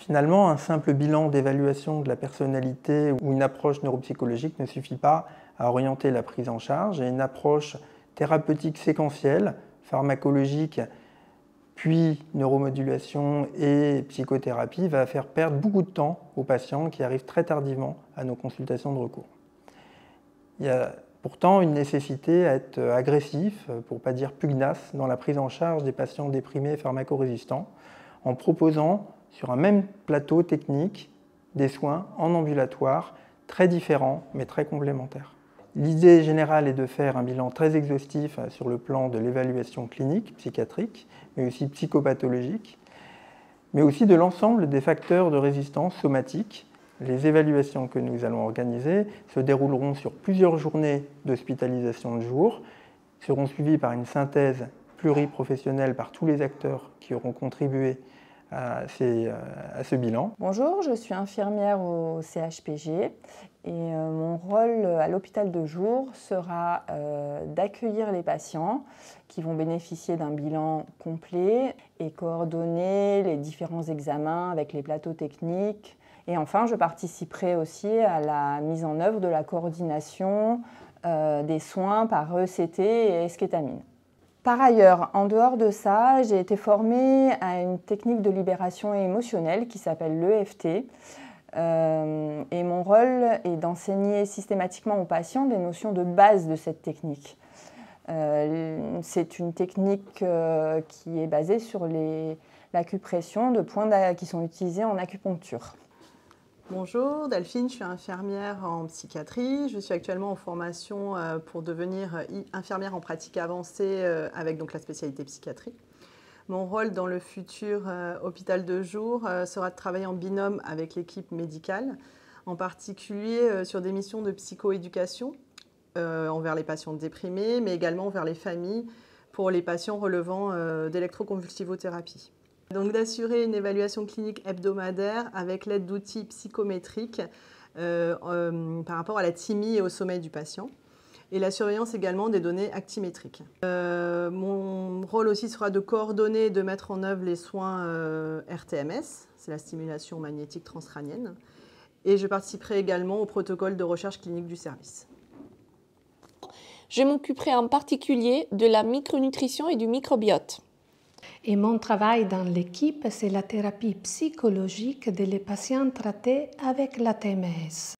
Finalement, un simple bilan d'évaluation de la personnalité ou une approche neuropsychologique ne suffit pas à orienter la prise en charge, et une approche thérapeutique séquentielle, pharmacologique, puis neuromodulation et psychothérapie va faire perdre beaucoup de temps aux patients qui arrivent très tardivement à nos consultations de recours. Il y a pourtant une nécessité à être agressif, pour ne pas dire pugnace, dans la prise en charge des patients déprimés et pharmacorésistants, en proposant sur un même plateau technique des soins en ambulatoire très différents mais très complémentaires. L'idée générale est de faire un bilan très exhaustif sur le plan de l'évaluation clinique, psychiatrique, mais aussi psychopathologique, mais aussi de l'ensemble des facteurs de résistance somatique. Les évaluations que nous allons organiser se dérouleront sur plusieurs journées d'hospitalisation de jour, seront suivies par une synthèse pluriprofessionnelle par tous les acteurs qui auront contribué à ce bilan. Bonjour, je suis infirmière au CHPG et mon rôle à l'hôpital de jour sera d'accueillir les patients qui vont bénéficier d'un bilan complet et coordonner les différents examens avec les plateaux techniques. Et enfin, je participerai aussi à la mise en œuvre de la coordination des soins par ECT et eskétamine. Par ailleurs, en dehors de ça, j'ai été formée à une technique de libération émotionnelle qui s'appelle l'EFT. Et mon rôle est d'enseigner systématiquement aux patients des notions de base de cette technique. C'est une technique qui est basée sur l'acupression de points qui sont utilisés en acupuncture. Bonjour, Delphine, je suis infirmière en psychiatrie. Je suis actuellement en formation pour devenir infirmière en pratique avancée avec donc la spécialité psychiatrie. Mon rôle dans le futur hôpital de jour sera de travailler en binôme avec l'équipe médicale, en particulier sur des missions de psychoéducation envers les patients déprimés, mais également envers les familles pour les patients relevant d'électroconvulsivothérapie. Donc d'assurer une évaluation clinique hebdomadaire avec l'aide d'outils psychométriques par rapport à la thymie et au sommeil du patient, et la surveillance également des données actimétriques. Mon rôle aussi sera de coordonner et de mettre en œuvre les soins RTMS, c'est la stimulation magnétique transcrânienne, et je participerai également au protocole de recherche clinique du service. Je m'occuperai en particulier de la micronutrition et du microbiote. Et mon travail dans l'équipe, c'est la thérapie psychologique des patients traités avec la TMS.